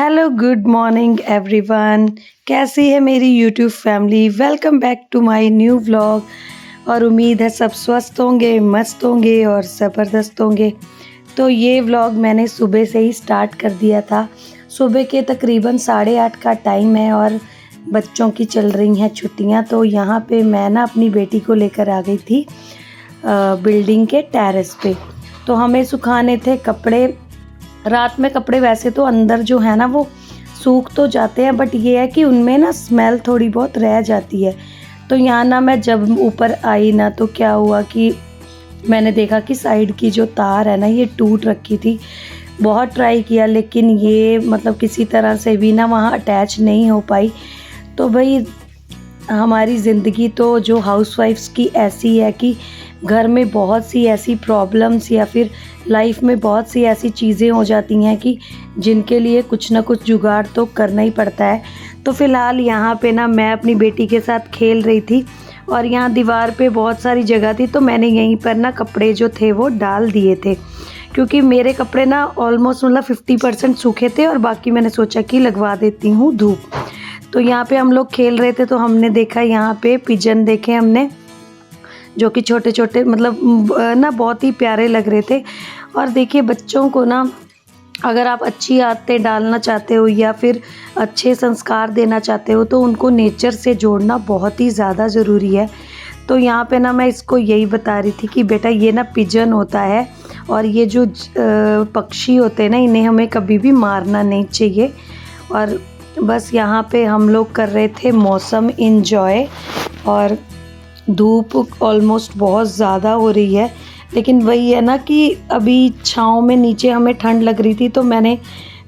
Hello good morning everyone. कैसी है मेरी YouTube family. Welcome back to my new vlog. और उम्मीद है सब स्वस्थ होंगे, मस्त होंगे और ज़बरदस्त होंगे। तो ये व्लॉग मैंने सुबह से ही स्टार्ट कर दिया था। सुबह के तकरीबन 8:30 का टाइम है और बच्चों की चल रही हैं छुट्टियां। तो यहाँ पे मैं ना अपनी बेटी को लेकर आ गई थी बिल्डिंग के टेरेस पे। तो हमें सुखाने थे कपड़े। रात में कपड़े वैसे तो अंदर जो है ना वो सूख तो जाते हैं, बट ये है कि उनमें ना स्मेल थोड़ी बहुत रह जाती है। तो यहाँ ना मैं जब ऊपर आई ना तो क्या हुआ कि मैंने देखा कि साइड की जो तार है ना ये टूट रखी थी। बहुत ट्राई किया लेकिन ये मतलब किसी तरह से भी ना वहाँ अटैच नहीं हो पाई। तो भाई हमारी ज़िंदगी तो जो हाउसवाइफ्स की ऐसी है कि घर में बहुत सी ऐसी प्रॉब्लम्स या फिर लाइफ में बहुत सी ऐसी चीज़ें हो जाती हैं कि जिनके लिए कुछ ना कुछ जुगाड़ तो करना ही पड़ता है। तो फ़िलहाल यहाँ पे ना मैं अपनी बेटी के साथ खेल रही थी और यहाँ दीवार पे बहुत सारी जगह थी, तो मैंने यहीं पर ना कपड़े जो थे वो डाल दिए थे, क्योंकि मेरे कपड़े ना ऑलमोस्ट मतलब 50% सूखे थे और बाकी मैंने सोचा कि लगवा देती हूँ धूप। तो यहाँ पे हम लोग खेल रहे थे तो हमने देखा यहाँ पे पिजन देखे हमने, जो कि छोटे छोटे मतलब ना बहुत ही प्यारे लग रहे थे। और देखिए बच्चों को ना अगर आप अच्छी आदतें डालना चाहते हो या फिर अच्छे संस्कार देना चाहते हो तो उनको नेचर से जोड़ना बहुत ही ज़्यादा ज़रूरी है। तो यहाँ पे ना मैं इसको यही बता रही थी कि बेटा ये ना पिजन होता है और ये जो पक्षी होते हैं ना इन्हें हमें कभी भी मारना नहीं चाहिए। और बस यहाँ पे हम लोग कर रहे थे मौसम इंजॉय। और धूप ऑलमोस्ट बहुत ज़्यादा हो रही है, लेकिन वही है ना कि अभी छाँव में नीचे हमें ठंड लग रही थी तो मैंने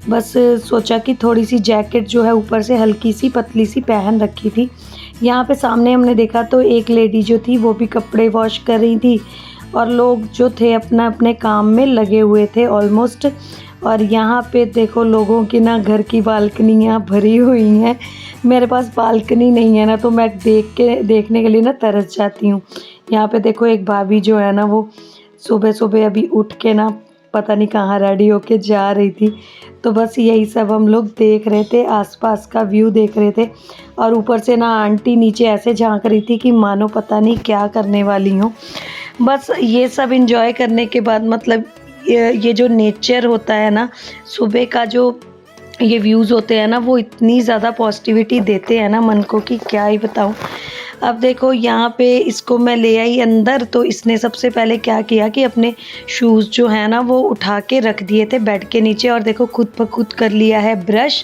बस सोचा कि थोड़ी सी जैकेट जो है ऊपर से हल्की सी पतली सी पहन रखी थी। यहाँ पे सामने हमने देखा तो एक लेडी जो थी वो भी कपड़े वॉश कर रही थी और लोग जो थे अपना अपने काम में लगे हुए थे ऑलमोस्ट। और यहाँ पे देखो लोगों की ना घर की बालकनियाँ भरी हुई हैं। मेरे पास बालकनी नहीं है ना तो मैं देखने के लिए ना तरस जाती हूँ। यहाँ पे देखो एक भाभी जो है ना वो सुबह सुबह अभी उठ के ना पता नहीं कहाँ रेडी होके जा रही थी। तो बस यही सब हम लोग देख रहे थे, आसपास का व्यू देख रहे थे। और ऊपर से ना आंटी नीचे ऐसे झांक रही थी कि मानो पता नहीं क्या करने वाली हूँ। बस ये सब एंजॉय करने के बाद मतलब ये जो नेचर होता है ना, सुबह का जो ये व्यूज़ होते हैं ना वो इतनी ज़्यादा पॉजिटिविटी देते हैं ना मन को कि क्या ही बताऊँ। अब देखो यहाँ पे इसको मैं ले आई अंदर, तो इसने सबसे पहले क्या किया कि अपने शूज़ जो है ना वो उठा के रख दिए थे बेड के नीचे। और देखो खुद ब खुद कर लिया है ब्रश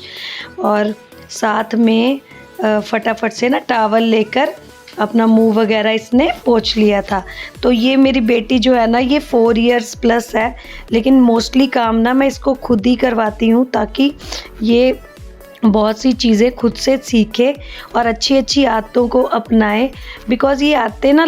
और साथ में फटाफट से ना टॉवल लेकर अपना मुंह वगैरह इसने पोंछ लिया था। तो ये मेरी बेटी जो है ना ये 4 इयर्स प्लस है, लेकिन मोस्टली काम ना मैं इसको खुद ही करवाती हूँ ताकि ये बहुत सी चीज़ें खुद से सीखे और अच्छी अच्छी आदतों को अपनाए। बिकॉज़ ये आदतें ना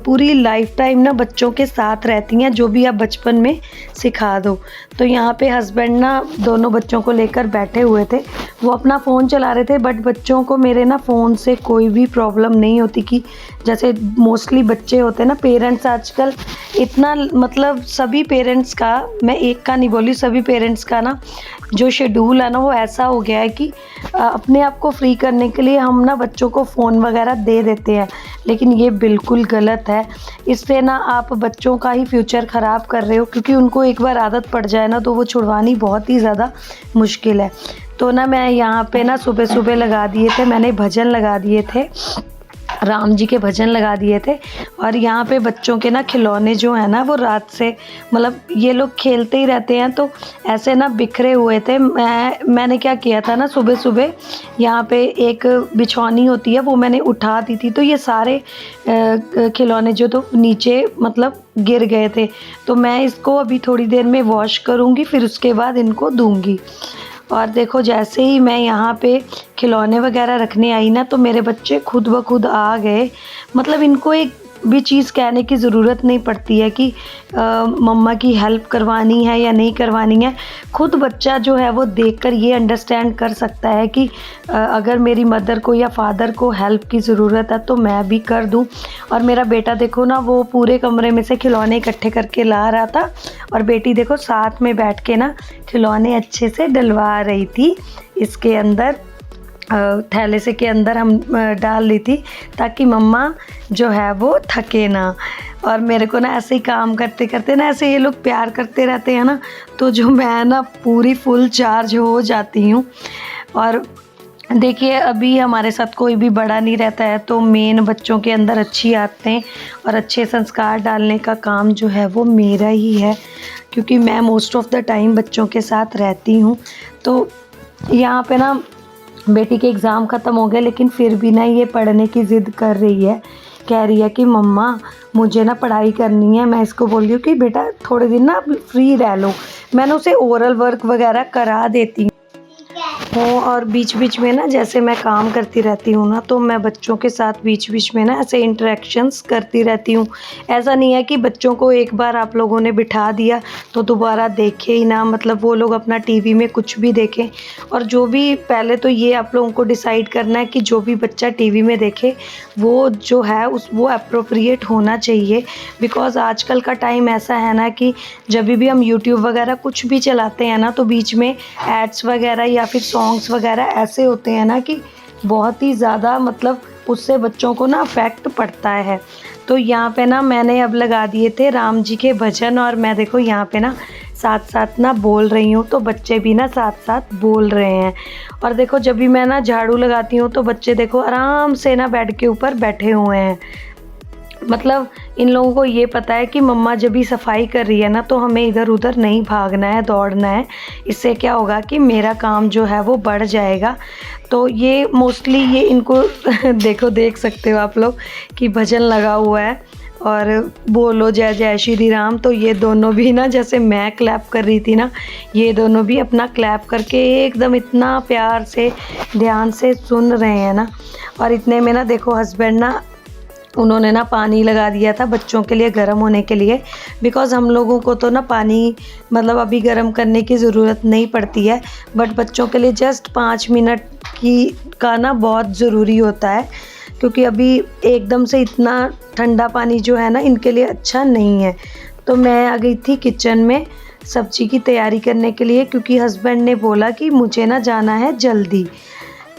पूरी लाइफ टाइम ना बच्चों के साथ रहती हैं, जो भी आप बचपन में सिखा दो। तो यहाँ पे हस्बैंड ना दोनों बच्चों को लेकर बैठे हुए थे, वो अपना फ़ोन चला रहे थे। बट बच्चों को मेरे ना फ़ोन से कोई भी प्रॉब्लम नहीं होती कि जैसे मोस्टली बच्चे होते हैं ना, पेरेंट्स आजकल इतना मतलब सभी पेरेंट्स का, मैं एक का नहीं बोली, सभी पेरेंट्स का ना जो शेड्यूल है ना वो ऐसा हो गया है कि अपने आप को फ्री करने के लिए हम ना बच्चों को फ़ोन वगैरह दे देते हैं, लेकिन ये बिल्कुल गलत है। इससे ना आप बच्चों का ही फ्यूचर ख़राब कर रहे हो, क्योंकि उनको एक बार आदत पड़ जाए ना तो वो छुड़वानी बहुत ही ज़्यादा मुश्किल है। तो ना मैं यहाँ पे ना सुबह सुबह लगा दिए थे, मैंने भजन लगा दिए थे, राम जी के भजन लगा दिए थे। और यहाँ पे बच्चों के ना खिलौने जो है ना वो रात से मतलब ये लोग खेलते ही रहते हैं तो ऐसे ना बिखरे हुए थे। मैंने क्या किया था ना, सुबह सुबह यहाँ पे एक बिछौनी होती है वो मैंने उठा दी थी, तो ये सारे खिलौने जो तो नीचे मतलब गिर गए थे। तो मैं इसको अभी थोड़ी देर में वॉश करूँगी, फिर उसके बाद इनको दूँगी। और देखो जैसे ही मैं यहाँ पे खिलौने वगैरह रखने आई ना तो मेरे बच्चे खुद ब खुद आ गए। मतलब इनको एक भी चीज़ कहने की ज़रूरत नहीं पड़ती है कि मम्मा की हेल्प करवानी है या नहीं करवानी है। खुद बच्चा जो है वो देखकर ये अंडरस्टैंड कर सकता है कि अगर मेरी मदर को या फादर को हेल्प की ज़रूरत है तो मैं भी कर दूं। और मेरा बेटा देखो ना, वो पूरे कमरे में से खिलौने इकट्ठे करके ला रहा था और बेटी देखो साथ में बैठ के ना खिलौने अच्छे से डलवा रही थी इसके अंदर, थैले से के अंदर हम डाल ली थी ताकि मम्मा जो है वो थके ना। और मेरे को ना ऐसे ही काम करते करते ना, ऐसे ये लोग प्यार करते रहते हैं ना, तो जो मैं ना पूरी फुल चार्ज हो जाती हूँ। और देखिए अभी हमारे साथ कोई भी बड़ा नहीं रहता है, तो मेन बच्चों के अंदर अच्छी आदतें और अच्छे संस्कार डालने का काम जो है वो मेरा ही है, क्योंकि मैं मोस्ट ऑफ़ द टाइम बच्चों के साथ रहती हूँ। तो यहाँ पे ना बेटी के एग्ज़ाम ख़त्म हो गए, लेकिन फिर भी ना ये पढ़ने की ज़िद कर रही है, कह रही है कि मम्मा मुझे ना पढ़ाई करनी है। मैं इसको बोल रही हूँ कि बेटा थोड़े दिन ना फ्री रह लो, मैंने उसे ओरल वर्क वगैरह करा देती हूँ। और बीच बीच में ना जैसे मैं काम करती रहती हूँ ना, तो मैं बच्चों के साथ बीच बीच में ना ऐसे इंटरेक्शंस करती रहती हूँ। ऐसा नहीं है कि बच्चों को एक बार आप लोगों ने बिठा दिया तो दोबारा देखे ही ना, मतलब वो लोग अपना टीवी में कुछ भी देखें। और जो भी, पहले तो ये आप लोगों को डिसाइड करना है कि जो भी बच्चा टीवी में देखे वो जो है वो अप्रोप्रिएट होना चाहिए। बिकॉज़ आजकल का टाइम ऐसा है ना कि जब भी हम यूट्यूब वगैरह कुछ भी चलाते हैं ना, तो बीच में एड्स वगैरह या फिर सॉन्ग्स वगैरह ऐसे होते हैं ना कि बहुत ही ज़्यादा, मतलब उससे बच्चों को ना अफेक्ट पड़ता है। तो यहाँ पे ना मैंने अब लगा दिए थे राम जी के भजन, और मैं देखो यहाँ पे ना साथ साथ ना बोल रही हूँ, तो बच्चे भी ना साथ साथ बोल रहे हैं। और देखो जब भी मैं ना झाड़ू लगाती हूँ तो बच्चे देखो आराम से ना बेड के ऊपर बैठे हुए हैं। मतलब इन लोगों को ये पता है कि मम्मा जब भी सफाई कर रही है ना, तो हमें इधर उधर नहीं भागना है, दौड़ना है। इससे क्या होगा कि मेरा काम जो है वो बढ़ जाएगा। तो ये मोस्टली ये इनको देखो, देख सकते हो आप लोग कि भजन लगा हुआ है और बोलो जय जय श्री राम। तो ये दोनों भी ना, जैसे मैं क्लैप कर रही थी ना, ये दोनों भी अपना क्लैप करके एकदम इतना प्यार से ध्यान से सुन रहे हैं ना। और इतने में ना देखो हस्बैंड ना, उन्होंने ना पानी लगा दिया था बच्चों के लिए गर्म होने के लिए। बिकॉज़ हम लोगों को तो ना पानी मतलब अभी गर्म करने की ज़रूरत नहीं पड़ती है, बट बच्चों के लिए जस्ट 5 मिनट का ना बहुत ज़रूरी होता है, क्योंकि अभी एकदम से इतना ठंडा पानी जो है ना इनके लिए अच्छा नहीं है। तो मैं आ गई थी किचन में सब्ज़ी की तैयारी करने के लिए, क्योंकि हस्बैंड ने बोला कि मुझे ना जाना है जल्दी।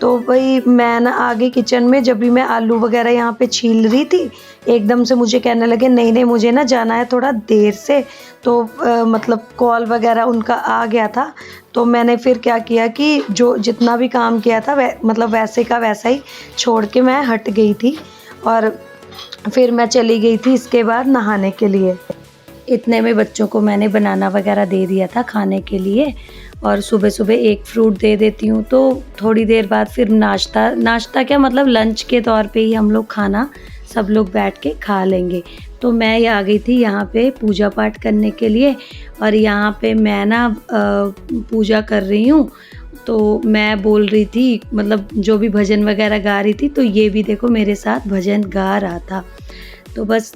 तो भाई मैं ना आ गई किचन में। जब भी मैं आलू वगैरह यहाँ पे छील रही थी, एकदम से मुझे कहने लगे नहीं नहीं मुझे ना जाना है थोड़ा देर से। तो मतलब कॉल वगैरह उनका आ गया था। तो मैंने फिर क्या किया कि जो जितना भी काम किया था मतलब वैसे का वैसा ही छोड़ के मैं हट गई थी, और फिर मैं चली गई थी इसके बाद नहाने के लिए। इतने में बच्चों को मैंने बनाना वगैरह दे दिया था खाने के लिए, और सुबह सुबह एक फ्रूट दे देती हूँ। तो थोड़ी देर बाद फिर नाश्ता क्या, मतलब लंच के तौर पे ही हम लोग खाना सब लोग बैठ के खा लेंगे। तो मैं आ गई थी यहाँ पे पूजा पाठ करने के लिए, और यहाँ पे मैं ना पूजा कर रही हूँ। तो मैं बोल रही थी, मतलब जो भी भजन वगैरह गा रही थी, तो ये भी देखो मेरे साथ भजन गा रहा था। तो बस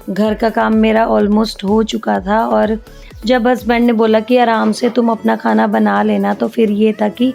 घर का काम मेरा ऑलमोस्ट हो चुका था, और जब हस्बैंड ने बोला कि आराम से तुम अपना खाना बना लेना, तो फिर ये था कि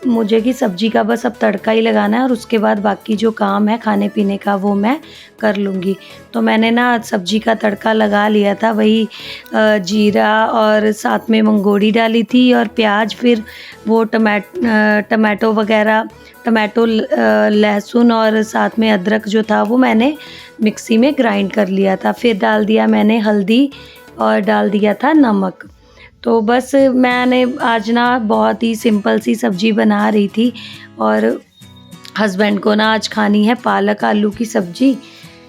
मुझे कि सब्जी का बस अब तड़का ही लगाना है, और उसके बाद बाकी जो काम है खाने पीने का वो मैं कर लूँगी। तो मैंने ना सब्जी का तड़का लगा लिया था, वही जीरा और साथ में मंगोड़ी डाली थी और प्याज, फिर वो टमाटो वगैरह, टमाटो लहसुन और साथ में अदरक जो था वो मैंने मिक्सी में ग्राइंड कर लिया था। फिर डाल दिया मैंने हल्दी और डाल दिया था नमक। तो बस मैंने आज ना बहुत ही सिंपल सी सब्ज़ी बना रही थी, और हस्बैंड को ना आज खानी है पालक आलू की सब्ज़ी।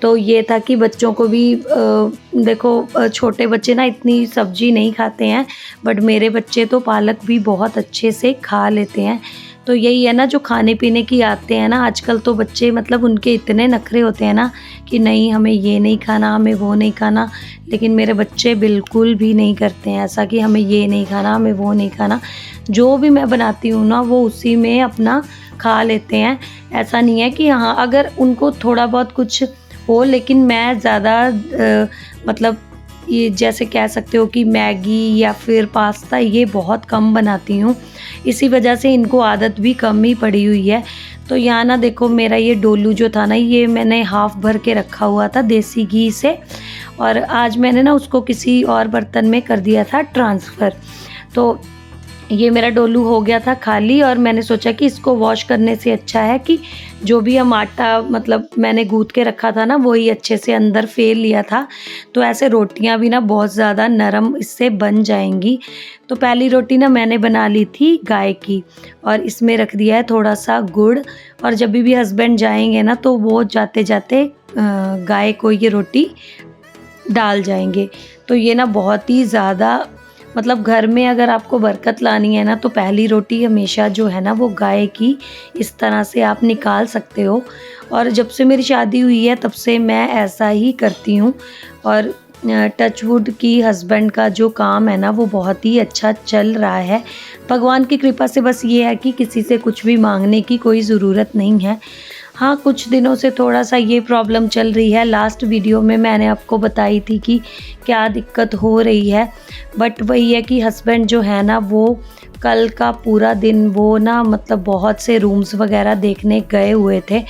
तो ये था कि बच्चों को भी देखो छोटे बच्चे ना इतनी सब्ज़ी नहीं खाते हैं, बट मेरे बच्चे तो पालक भी बहुत अच्छे से खा लेते हैं। तो यही है ना, जो खाने पीने की आदतें हैं ना, आजकल तो बच्चे मतलब उनके इतने नखरे होते हैं ना कि नहीं हमें ये नहीं खाना, हमें वो नहीं खाना। लेकिन मेरे बच्चे बिल्कुल भी नहीं करते हैं ऐसा कि हमें ये नहीं खाना, हमें वो नहीं खाना। जो भी मैं बनाती हूँ ना वो उसी में अपना खा लेते हैं। ऐसा नहीं है कि हाँ, अगर उनको थोड़ा बहुत कुछ हो, लेकिन मैं ज़्यादा मतलब ये जैसे कह सकते हो कि मैगी या फिर पास्ता ये बहुत कम बनाती हूँ। इसी वजह से इनको आदत भी कम ही पड़ी हुई है। तो यहाँ ना देखो, मेरा ये डोलू जो था ना, ये मैंने हाफ़ भर के रखा हुआ था देसी घी से, और आज मैंने ना उसको किसी और बर्तन में कर दिया था ट्रांसफ़र। तो ये मेरा डोलू हो गया था खाली, और मैंने सोचा कि इसको वॉश करने से अच्छा है कि जो भी हम आटा मतलब मैंने गूँथ के रखा था ना, वही अच्छे से अंदर फेर लिया था। तो ऐसे रोटियां भी ना बहुत ज़्यादा नरम इससे बन जाएंगी। तो पहली रोटी ना मैंने बना ली थी गाय की, और इसमें रख दिया है थोड़ा सा गुड़। और जब भी हस्बैंड जाएंगे ना तो वो जाते जाते गाय को ये रोटी डाल जाएंगे। तो ये ना बहुत ही ज़्यादा मतलब घर में अगर आपको बरकत लानी है ना, तो पहली रोटी हमेशा जो है ना वो गाय की इस तरह से आप निकाल सकते हो। और जब से मेरी शादी हुई है तब से मैं ऐसा ही करती हूँ। और टचवुड की हस्बैंड का जो काम है ना वो बहुत ही अच्छा चल रहा है। भगवान की कृपा से बस ये है कि किसी से कुछ भी मांगने की कोई ज़रूरत नहीं है। हाँ, कुछ दिनों से थोड़ा सा ये प्रॉब्लम चल रही है। लास्ट वीडियो में मैंने आपको बताई थी कि क्या दिक्कत हो रही है। बट वही है कि हस्बैंड जो है ना वो कल का पूरा दिन वो ना मतलब बहुत से रूम्स वगैरह देखने गए हुए थे,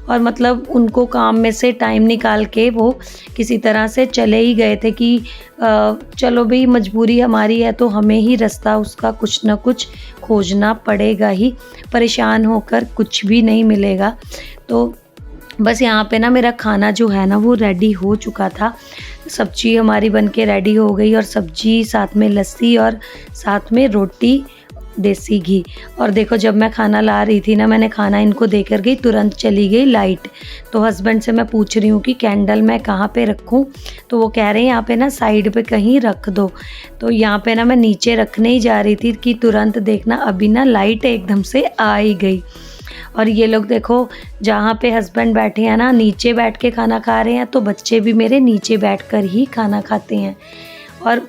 और मतलब उनको काम में से टाइम निकाल के वो किसी तरह से चले ही गए थे कि चलो भाई, मजबूरी हमारी है तो हमें ही रास्ता उसका कुछ ना कुछ खोजना पड़ेगा ही। परेशान होकर कुछ भी नहीं मिलेगा। तो बस यहाँ पे ना मेरा खाना जो है ना वो रेडी हो चुका था। सब्जी हमारी बन के रेडी हो गई, और सब्जी साथ में लस्सी और साथ में रोटी देसी घी। और देखो, जब मैं खाना ला रही थी ना, मैंने खाना इनको देकर गई, तुरंत चली गई लाइट। तो हस्बैंड से मैं पूछ रही हूँ कि कैंडल मैं कहाँ पे रखूँ, तो वो कह रहे हैं यहाँ पे ना साइड पे कहीं रख दो। तो यहाँ पे ना मैं नीचे रखने ही जा रही थी कि तुरंत देखना अभी ना लाइट एकदम से आ ही गई। और ये लोग देखो, जहाँ पे हस्बैंड बैठे हैं ना, नीचे बैठ के खाना खा रहे हैं, तो बच्चे भी मेरे नीचे बैठकर ही खाना खाते हैं। और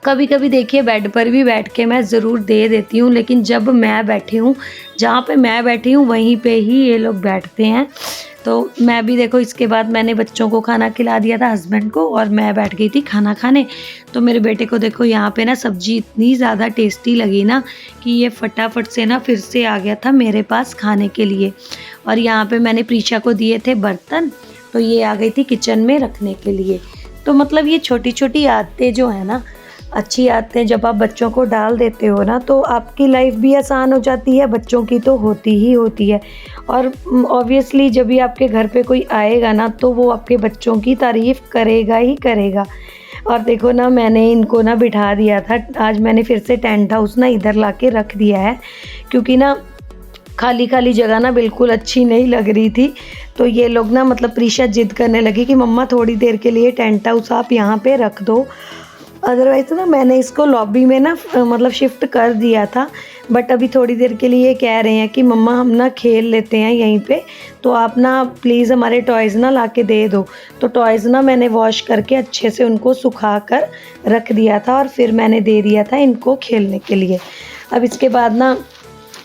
कभी कभी देखिए बेड पर भी बैठ के मैं ज़रूर दे देती हूँ, लेकिन जब मैं बैठी हूँ, जहाँ पे मैं बैठी हूँ वहीं पे ही ये लोग बैठते हैं। तो मैं भी देखो, इसके बाद मैंने बच्चों को खाना खिला दिया था, हस्बैंड को, और मैं बैठ गई थी खाना खाने। तो मेरे बेटे को देखो यहाँ पे ना सब्जी इतनी ज़्यादा टेस्टी लगी ना कि ये फटाफट से ना फिर से आ गया था मेरे पास खाने के लिए। और यहाँ पे मैंने प्रीशा को दिए थे बर्तन, तो ये आ गई थी किचन में रखने के लिए। तो मतलब ये छोटी छोटी आदतें जो है ना, अच्छी आदतें जब आप बच्चों को डाल देते हो ना, तो आपकी लाइफ भी आसान हो जाती है, बच्चों की तो होती ही होती है। और ऑब्वियसली जब भी आपके घर पे कोई आएगा ना, तो वो आपके बच्चों की तारीफ़ करेगा ही करेगा। और देखो ना, मैंने इनको ना बिठा दिया था। आज मैंने फिर से टेंट हाउस ना इधर ला के रख दिया है, क्योंकि ना खाली खाली जगह ना बिल्कुल अच्छी नहीं लग रही थी। तो ये लोग ना मतलब प्रीशा जिद करने लगी कि मम्मा थोड़ी देर के लिए टेंट हाउस आप यहाँ पे रख दो। अदरवाइज़ तो ना मैंने इसको लॉबी में ना मतलब शिफ्ट कर दिया था, बट अभी थोड़ी देर के लिए कह रहे हैं कि मम्मा हम ना खेल लेते हैं यहीं पे, तो आप ना प्लीज़ हमारे टॉयज़ ना ला के दे दो। तो टॉयज़ ना मैंने वॉश करके अच्छे से उनको सुखा कर रख दिया था, और फिर मैंने दे दिया था इनको खेलने के लिए। अब इसके बाद ना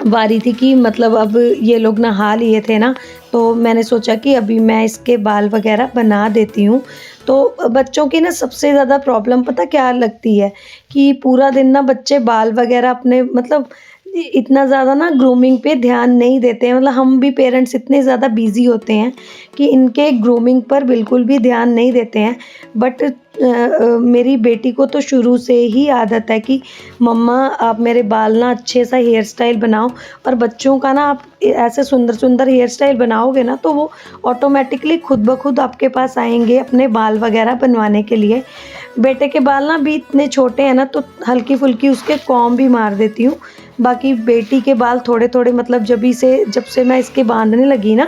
बारी थी कि मतलब अब ये लोग नहा लिए थे ना, तो मैंने सोचा कि अभी मैं इसके बाल वगैरह बना देती हूँ। तो बच्चों की ना सबसे ज़्यादा प्रॉब्लम पता क्या लगती है कि पूरा दिन ना बच्चे बाल वगैरह अपने मतलब इतना ज़्यादा ना ग्रूमिंग पे ध्यान नहीं देते हैं। मतलब हम भी पेरेंट्स इतने ज़्यादा बिजी होते हैं कि इनके ग्रूमिंग पर बिल्कुल भी ध्यान नहीं देते हैं। बट मेरी बेटी को तो शुरू से ही आदत है कि मम्मा आप मेरे बाल ना अच्छे सा हेयर स्टाइल बनाओ। और बच्चों का ना आप ऐसे सुंदर सुंदर हेयर स्टाइल बनाओगे ना, तो वो ऑटोमेटिकली खुद ब खुद आपके पास आएंगे अपने बाल वगैरह बनवाने के लिए। बेटे के बाल ना भी इतने छोटे हैं ना, तो हल्की फुल्की उसके कॉम्ब भी मार देती हूँ। बाकी बेटी के बाल थोड़े थोड़े मतलब जब से मैं इसके बांधने लगी ना,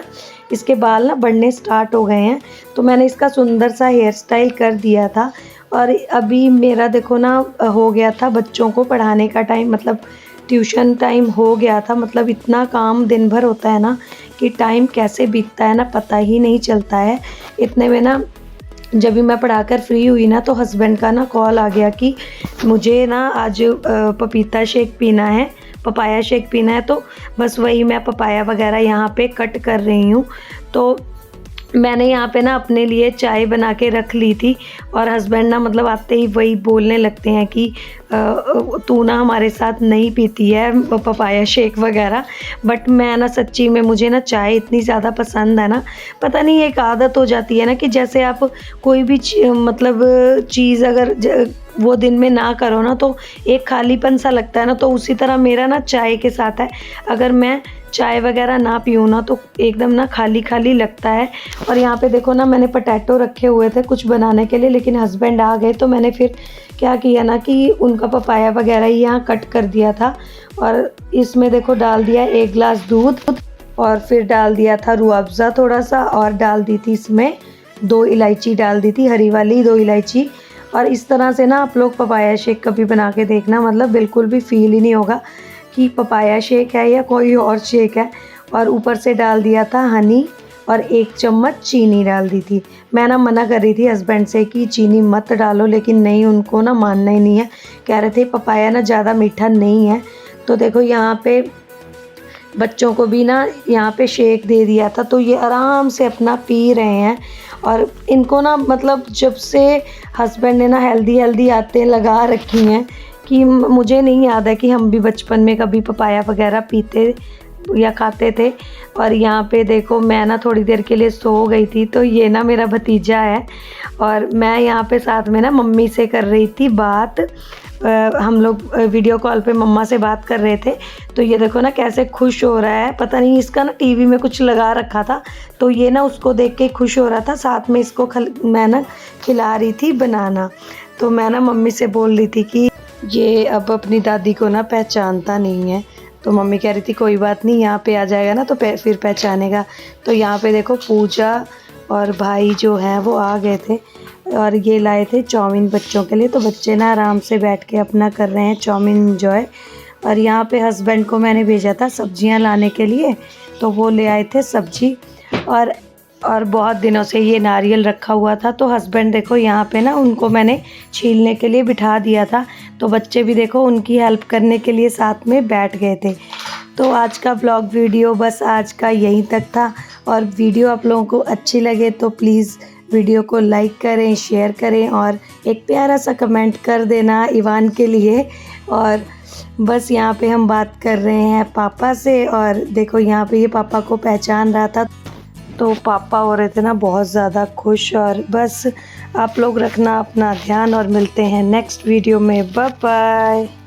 इसके बाल ना बढ़ने स्टार्ट हो गए हैं। तो मैंने इसका सुंदर सा हेयर स्टाइल कर दिया था। और अभी मेरा देखो ना हो गया था बच्चों को पढ़ाने का टाइम, मतलब ट्यूशन टाइम हो गया था, मतलब इतना काम दिन भर होता है ना कि टाइम कैसे बीतता है ना पता ही नहीं चलता है। इतने में ना जब भी मैं पढ़ाकर फ्री हुई ना तो हस्बैंड का ना कॉल आ गया कि मुझे ना आज पपीता शेक पीना है, पपाया शेक पीना है। तो बस वही मैं पपाया वगैरह यहाँ पे कट कर रही हूँ। तो मैंने यहाँ पे ना अपने लिए चाय बना के रख ली थी और हस्बैंड ना मतलब आते ही वही बोलने लगते हैं कि तू ना हमारे साथ नहीं पीती है पपाया शेक वगैरह। बट मैं ना सच्ची में मुझे ना चाय इतनी ज़्यादा पसंद है ना, पता नहीं एक आदत हो जाती है ना कि जैसे आप कोई भी मतलब चीज़ अगर वो दिन में ना करो ना तो एक खालीपन सा लगता है ना, तो उसी तरह मेरा ना चाय के साथ है। अगर मैं चाय वगैरह ना पीऊँ ना तो एकदम ना खाली खाली लगता है। और यहाँ पे देखो ना मैंने पोटैटो रखे हुए थे कुछ बनाने के लिए, लेकिन हस्बैंड आ गए तो मैंने फिर क्या किया ना कि उनका पपाया वगैरह ही यहाँ कट कर दिया था। और इसमें देखो डाल दिया 1 गिलास दूध और फिर डाल दिया था रूह अफ़ज़ा थोड़ा सा, और डाल दी थी इसमें 2 इलायची डाल दी थी, हरी वाली 2 इलायची। और इस तरह से ना आप लोग पपाया शेक कभी बना के देखना, मतलब बिल्कुल भी फ़ील ही नहीं होगा कि पपाया शेक है या कोई और शेक है। और ऊपर से डाल दिया था हनी और 1 चम्मच चीनी डाल दी थी। मैं ना मना कर रही थी हस्बैंड से कि चीनी मत डालो, लेकिन नहीं, उनको ना मानना ही नहीं है। कह रहे थे पपाया ना ज़्यादा मीठा नहीं है। तो देखो यहाँ पे बच्चों को भी ना यहाँ पे शेक दे दिया था, तो ये आराम से अपना पी रहे हैं। और इनको ना मतलब जब से हस्बैंड ने ना हेल्दी आदतें लगा रखी हैं कि मुझे नहीं याद है कि हम भी बचपन में कभी पपाया वगैरह पीते या खाते थे। और यहाँ पे देखो मैं ना थोड़ी देर के लिए सो गई थी, तो ये ना मेरा भतीजा है और मैं यहाँ पे साथ में ना मम्मी से कर रही थी बात। हम लोग वीडियो कॉल पे मम्मा से बात कर रहे थे। तो ये देखो ना कैसे खुश हो रहा है, पता नहीं इसका ना टीवी में कुछ लगा रखा था तो ये ना उसको देख के खुश हो रहा था। साथ में इसको मैं ना खिला रही थी बनाना। तो मैं ना मम्मी से बोल रही थी कि ये अब अपनी दादी को ना पहचानता नहीं है। तो मम्मी कह रही थी कोई बात नहीं, यहाँ पे आ जाएगा ना तो फिर पहचानेगा। तो यहाँ पे देखो पूजा और भाई जो हैं वो आ गए थे और ये लाए थे चाउमीन बच्चों के लिए। तो बच्चे ना आराम से बैठ के अपना कर रहे हैं चाउमीन एंजॉय। और यहाँ पे हस्बैंड को मैंने भेजा था सब्जियाँ लाने के लिए, तो वो ले आए थे सब्जी। और बहुत दिनों से ये नारियल रखा हुआ था, तो हस्बैंड देखो यहाँ पे ना उनको मैंने छीलने के लिए बिठा दिया था। तो बच्चे भी देखो उनकी हेल्प करने के लिए साथ में बैठ गए थे। तो आज का व्लॉग वीडियो बस आज का यहीं तक था। और वीडियो आप लोगों को अच्छी लगे तो प्लीज़ वीडियो को लाइक करें, शेयर करें और एक प्यारा सा कमेंट कर देना इवान के लिए। और बस यहाँ पे हम बात कर रहे हैं पापा से, और देखो यहाँ पे ये पापा को पहचान रहा था, तो पापा हो रहे थे ना बहुत ज़्यादा खुश। और बस आप लोग रखना अपना ध्यान और मिलते हैं नेक्स्ट वीडियो में। Bye bye.